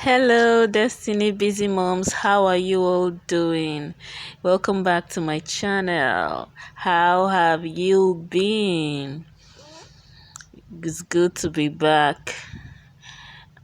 Hello, Destiny Busy Moms. How are you all doing? Welcome back to my channel. How have you been? It's good to be back.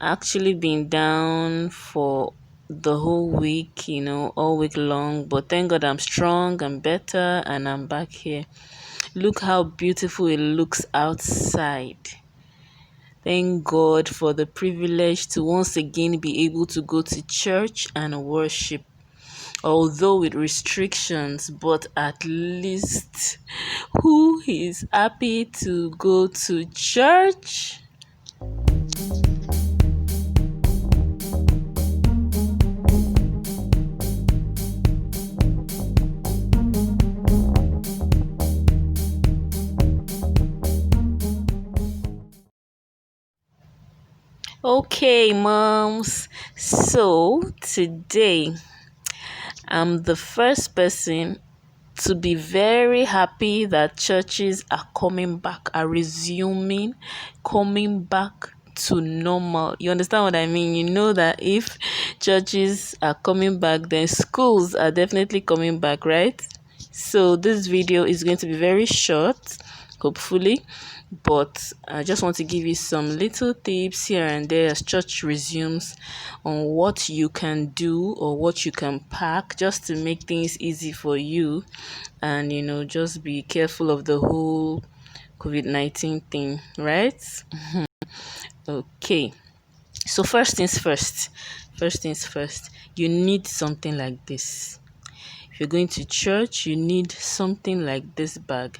Actually been down for the whole week, all week long, but thank God I'm strong, I'm better, and I'm back here. Look how beautiful it looks outside. Thank God for the privilege to once again be able to go to church and worship, although with restrictions, but at least who is happy to go to church? Okay, moms. So today I'm the first person to be very happy that churches are coming back, are resuming, coming back to normal. You understand what I mean? You know that if churches are coming back, then schools are definitely coming back, right? So this video is going to be very short, hopefully, but I just want to give you some little tips here and there as church resumes on what you can do or what you can pack just to make things easy for you, and just be careful of the whole COVID-19 thing, right? Okay, so first things first, you need something like this. If you're going to church, you need something like this bag,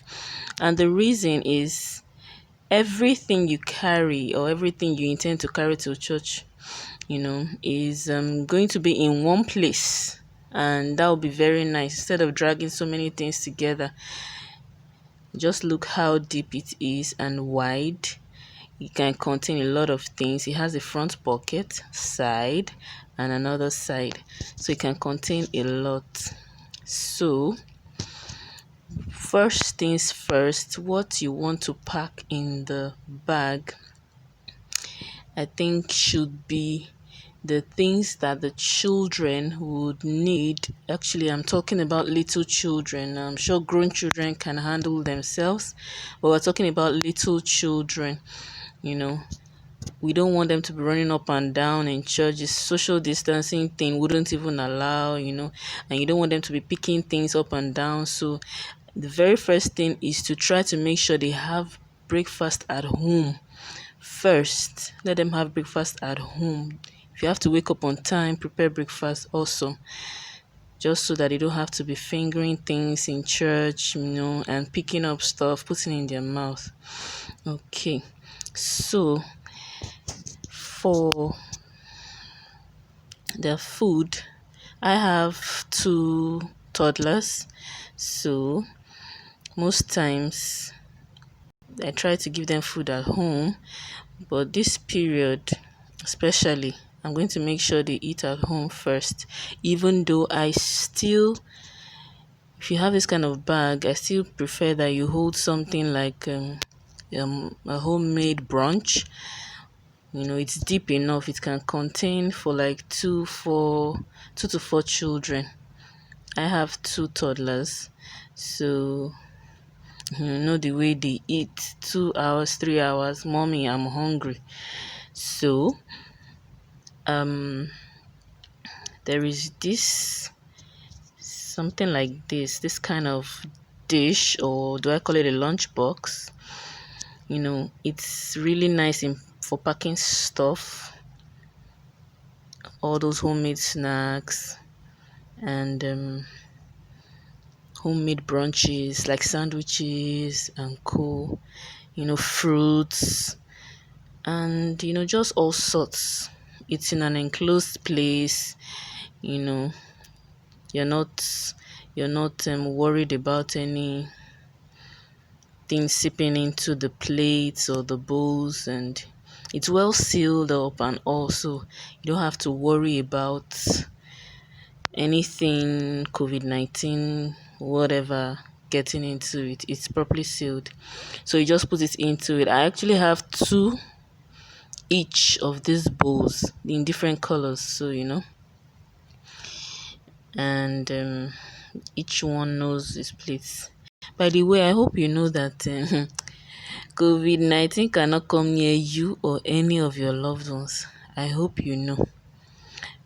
and the reason is everything you carry or everything you intend to carry to church, is going to be in one place, and that will be very nice. Instead of dragging so many things together, just look how deep it is and wide. It can contain a lot of things. It has a front pocket, side, and another side, so it can contain a lot. So first things first, what you want to pack in the bag, I think, should be the things that the children would need. Actually, I'm talking about little children. I'm sure grown children can handle themselves, but we're talking about little children. You know, we don't want them to be running up and down in church. This social distancing thing wouldn't even allow, and you don't want them to be picking things up and down. So the very first thing is to try to make sure they have breakfast at home first. Let them have breakfast at home. If you have to wake up on time, prepare breakfast also, just so that they don't have to be fingering things in church, and picking up stuff, putting in their mouth. Okay, so for the food, I have two toddlers, so most times I try to give them food at home, but this period especially, I'm going to make sure they eat at home first, even though if you have this kind of bag, I still prefer that you hold something like a homemade brunch. It's deep enough. It can contain for like two to four children. I have two toddlers, so the way they eat, 2 hours, 3 hours, mommy, I'm hungry. So there is this something like this kind of dish, or do I call it a lunch box? It's really nice for packing stuff, all those homemade snacks, and homemade brunches like sandwiches and fruits, and just all sorts. It's in an enclosed place. you know you're not worried about any things seeping into the plates or the bowls, and it's well sealed up, and also you don't have to worry about anything COVID-19 whatever getting into it. It's properly sealed, so you just put it into it. I actually have two each of these bowls in different colors, so and each one knows its place. By the way, I hope you know that COVID-19 cannot come near you or any of your loved ones. I hope you know,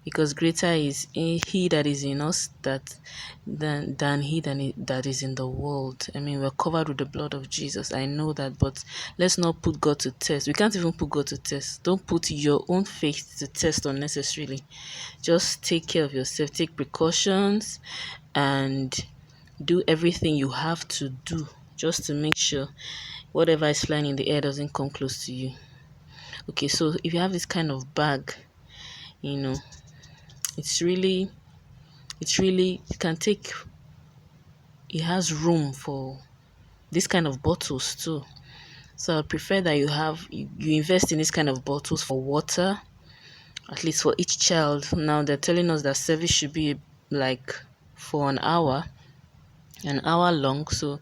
because greater is he that is in us than he that is in the world. I mean, we're covered with the blood of Jesus. I know that, but let's not put God to test. We can't even put God to test. Don't put your own faith to test unnecessarily. Just take care of yourself, take precautions, and do everything you have to do just to make sure whatever is flying in the air doesn't come close to you. Okay, so if you have this kind of bag, you know, it's really you can take, it has room for this kind of bottles too. So I prefer that you invest in this kind of bottles for water, at least for each child. Now they're telling us that service should be like for an hour long. So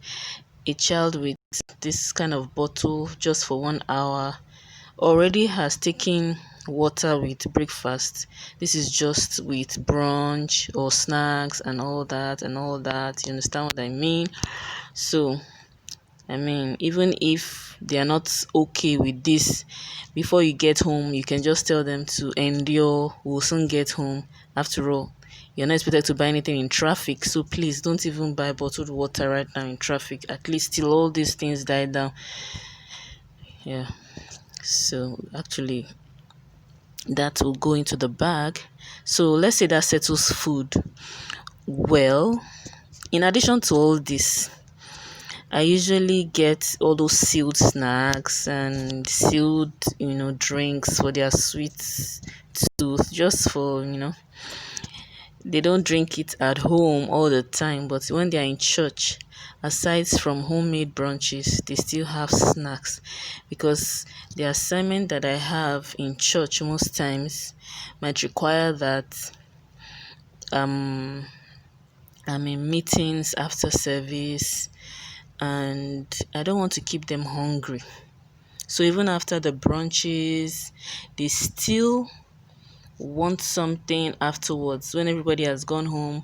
a child with this kind of bottle just for 1 hour already has taken water with breakfast. This is just with brunch or snacks and all that and all that. You understand what I mean? So I mean, even if they are not okay with this, before you get home, you can just tell them to endure. We'll soon get home. After all, you're not expected to buy anything in traffic, so please don't even buy bottled water right now in traffic. At least till all these things die down. Yeah. So actually, that will go into the bag. So let's say that settles food. Well, in addition to all this, I usually get all those sealed snacks and sealed, drinks for their sweet tooth, just for, they don't drink it at home all the time, but when they are in church, aside from homemade brunches, they still have snacks, because the assignment that I have in church most times might require that I'm in meetings after service, and I don't want to keep them hungry. So even after the brunches, they still want something afterwards. When everybody has gone home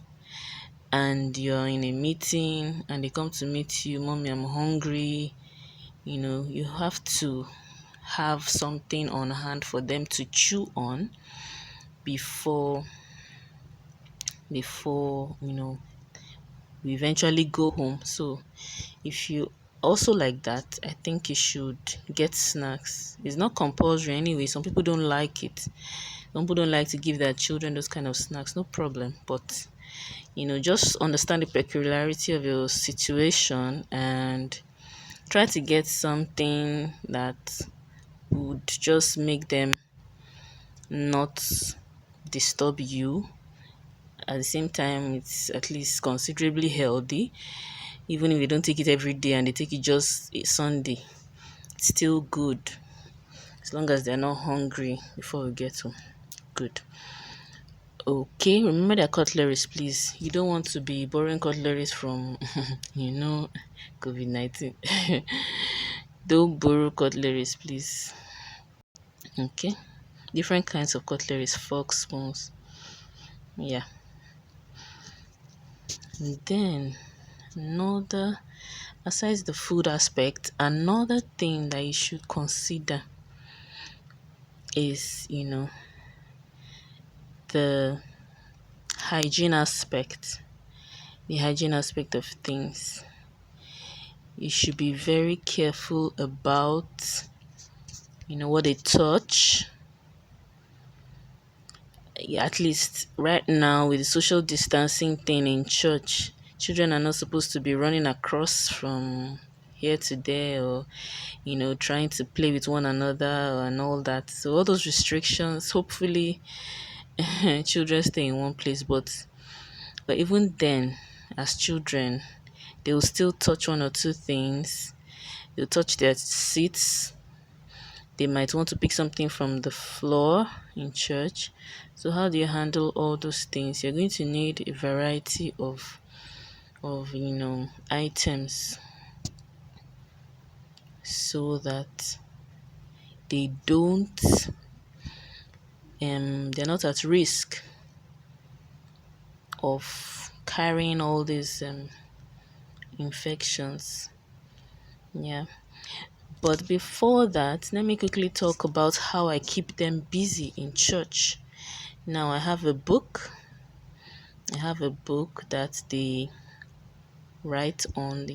and you're in a meeting and they come to meet you, "Mommy, I'm hungry," you have to have something on hand for them to chew on before we eventually go home. So if you also like that, I think you should get snacks. It's not compulsory anyway. Some people don't like it. Some people don't like to give their children those kind of snacks. No problem. But just understand the peculiarity of your situation and try to get something that would just make them not disturb you. At the same time, it's at least considerably healthy. Even if they don't take it every day and they take it just a Sunday, it's still good as long as they're not hungry before we get home. Good. Okay, remember their cutleries, please. You don't want to be borrowing cutleries from, COVID-19. Don't borrow cutleries, please. Okay. Different kinds of cutleries, forks, spoons. Yeah. And then aside the food aspect, another thing that you should consider is, the hygiene aspect. The hygiene aspect of things. You should be very careful about, what they touch. Yeah, at least right now with the social distancing thing in church, children are not supposed to be running across from here to there, or trying to play with one another and all that. So all those restrictions, hopefully children stay in one place, but even then, as children, they will still touch one or two things. They'll touch their seats. They might want to pick something from the floor in church. So how do you handle all those things? You're going to need a variety of items, so that they don't they're not at risk of carrying all these infections. Yeah. But before that, let me quickly talk about how I keep them busy in church. Now I have a book. That they write on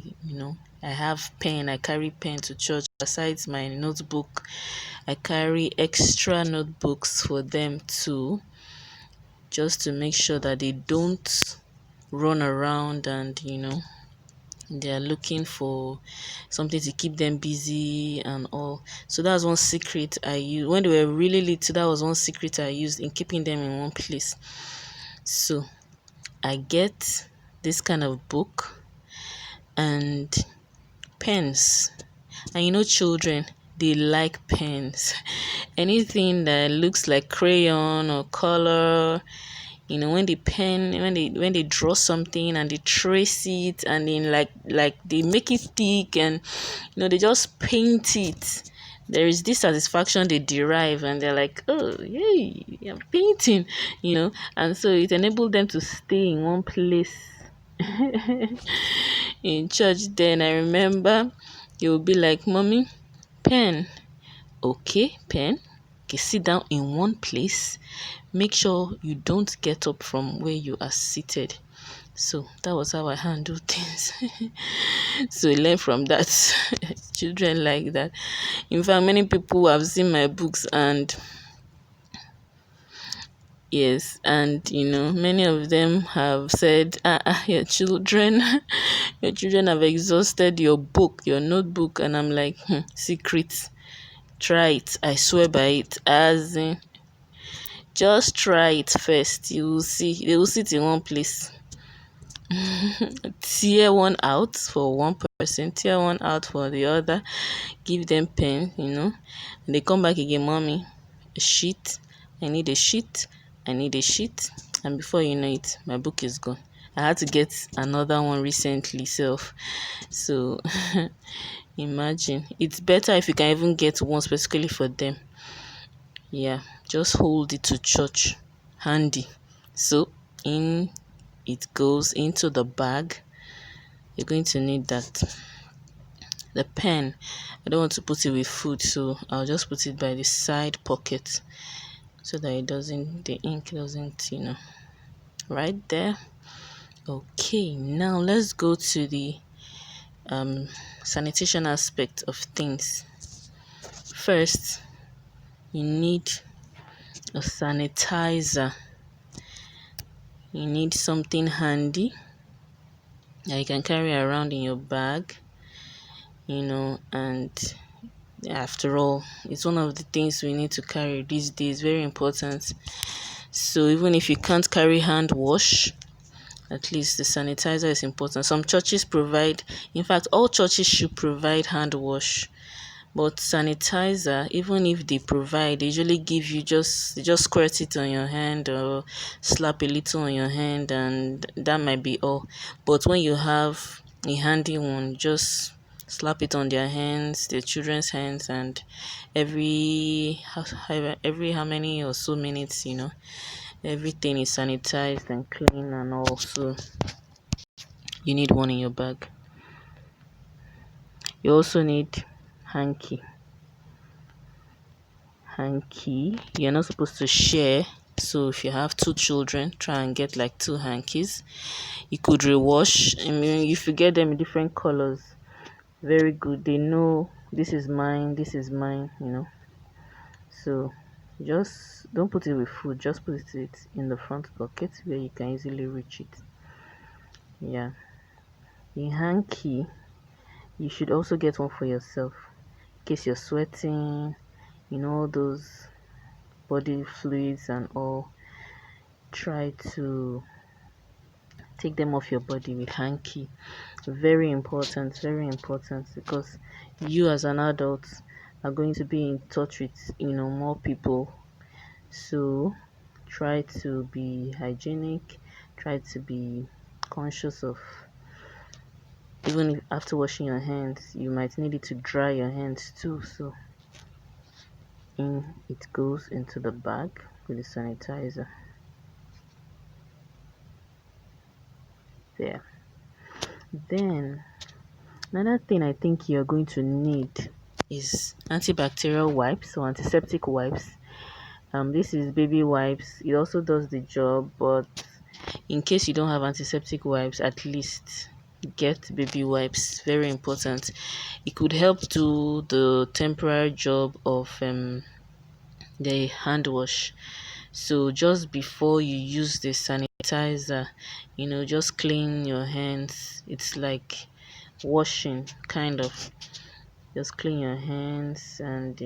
I have pen. I carry pen to church. Besides my notebook, I carry extra notebooks for them too, just to make sure that they don't run around and they are looking for something to keep them busy and all. So that's one secret I use. When they were really little, that was one secret I used in keeping them in one place. So I get this kind of book and pens. And children, they like pens. Anything that looks like crayon or color, when they draw something and they trace it and then like they make it thick and they just paint it. There is this satisfaction they derive and they're like, oh yay, I'm painting, and so it enabled them to stay in one place in church. Then I remember it would be like, mommy, pen. Okay, pen. Okay, sit down in one place. Make sure you don't get up from where you are seated. So that was how I handle things. So learn from that. Children like that. In fact, many people have seen my books and yes, and many of them have said, your children, your children have exhausted your book, your notebook, and I'm like, secret. Try it. I swear by it. As in, just try it first. You will see. They will sit in one place. Tear one out for one person, tear one out for the other. Give them pen, and they come back again, mommy, a sheet. I need a sheet. I need a sheet. And before you know it, my book is gone. I had to get another one recently, so imagine. It's better if you can even get one specifically for them. Yeah, just hold it to church handy. So in it goes into the bag. You're going to need that. The pen, I don't want to put it with food, so I'll just put it by the side pocket so that the ink doesn't right there. Okay, now let's go to the sanitation aspect of things. First, you need a sanitizer. You need something handy that you can carry around in your bag, and after all, it's one of the things we need to carry these days. Very important. So even if you can't carry hand wash, at least the sanitizer is important. Some churches provide, in fact, all churches should provide hand wash. But sanitizer, even if they provide, they usually give you just squirt it on your hand or slap a little on your hand, and that might be all. But when you have a handy one, just slap it on their hands, their children's hands, and every how many or so minutes, everything is sanitized and clean and all. So you need one in your bag. You also need hanky. You're not supposed to share, so if you have 2 children, try and get like 2 hankies. You could rewash. I mean, if you get them in different colors, very good. They know this is mine, so just don't put it with food, just put it in the front pocket where you can easily reach it. Yeah, the hanky, you should also get one for yourself in case you're sweating, all those body fluids and all. Try to take them off your body with hanky. Very important, because you as an adult are going to be in touch with more people. So try to be hygienic, try to be conscious of, even if after washing your hands you might need it to dry your hands too. So in it goes into the bag with the sanitizer. There. Then another thing I think you're going to need is antibacterial wipes or antiseptic wipes. This is baby wipes. It also does the job, but in case you don't have antiseptic wipes, at least get baby wipes. Very important. It could help do the temporary job of the hand wash. So just before you use the sanitizer, just clean your hands. It's like washing, kind of. Just clean your hands and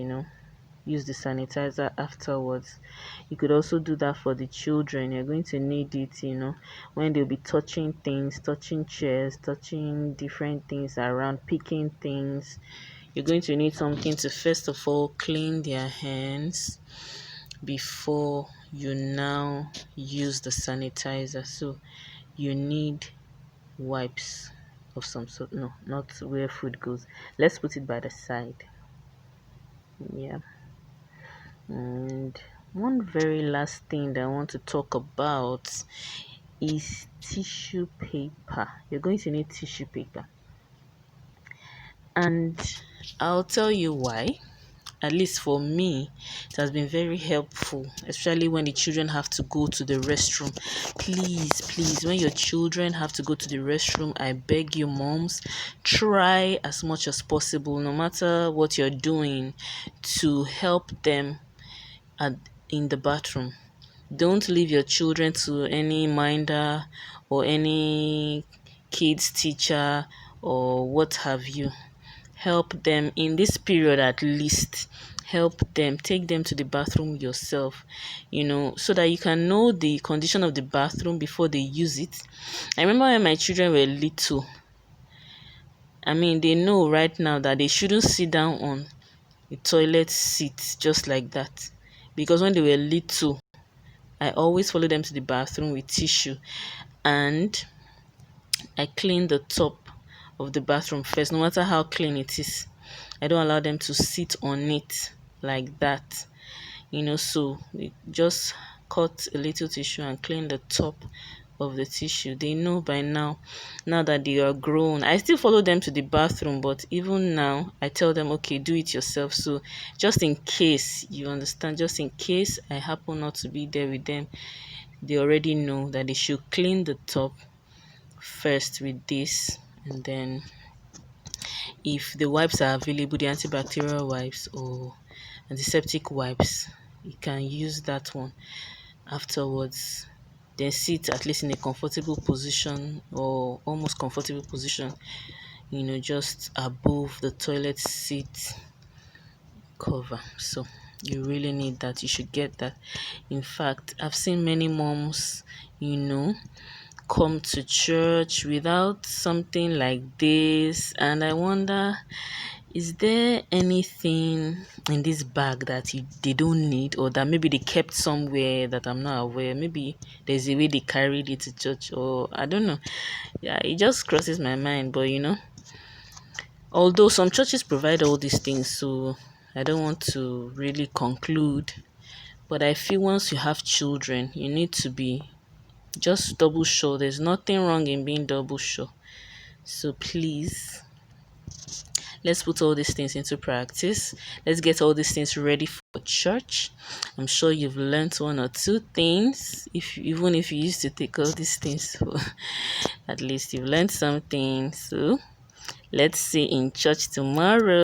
use the sanitizer afterwards. You could also do that for the children. You're going to need it, when they'll be touching things, touching chairs, touching different things around, picking things. You're going to need something to first of all clean their hands before you now use the sanitizer. So you need wipes of some sort. No, not where food goes. Let's put it by the side. Yeah. And one very last thing that I want to talk about is tissue paper. You're going to need tissue paper. And I'll tell you why. At least for me, it has been very helpful, especially when the children have to go to the restroom. Please, when your children have to go to the restroom, I beg you, moms, try as much as possible, no matter what you're doing, to help them in the bathroom. Don't leave your children to any minder or any kids teacher or what have you. Help them in this period, at least help them, take them to the bathroom yourself, so that you can know the condition of the bathroom before they use it. I remember when my children were little, they know right now that they shouldn't sit down on the toilet seat just like that, because when they were little, I always follow them to the bathroom with tissue, and I clean the top of the bathroom first, no matter how clean it is. I don't allow them to sit on it like that, so we just cut a little tissue and clean the top of the tissue. They know by now that they are grown. I still follow them to the bathroom, but even now I tell them, okay, do it yourself. So just in case, you understand, just in case I happen not to be there with them, they already know that they should clean the top first with this, and then if the wipes are available, the antibacterial wipes or antiseptic wipes, you can use that one afterwards. Then sit at least in a comfortable position or almost comfortable position, just above the toilet seat cover. So you really need that. You should get that. In fact, I've seen many moms, come to church without something like this, and I wonder, is there anything in this bag that they don't need, or that maybe they kept somewhere that I'm not aware? Maybe there's a way they carried it to church, or I don't know. Yeah, it just crosses my mind. But although some churches provide all these things, so I don't want to really conclude, but I feel once you have children, you need to be just double sure. There's nothing wrong in being double sure. So please, let's put all these things into practice. Let's get all these things ready for church. I'm sure you've learned one or two things. Even if you used to take all these things, so at least you've learned something. So let's see in church tomorrow.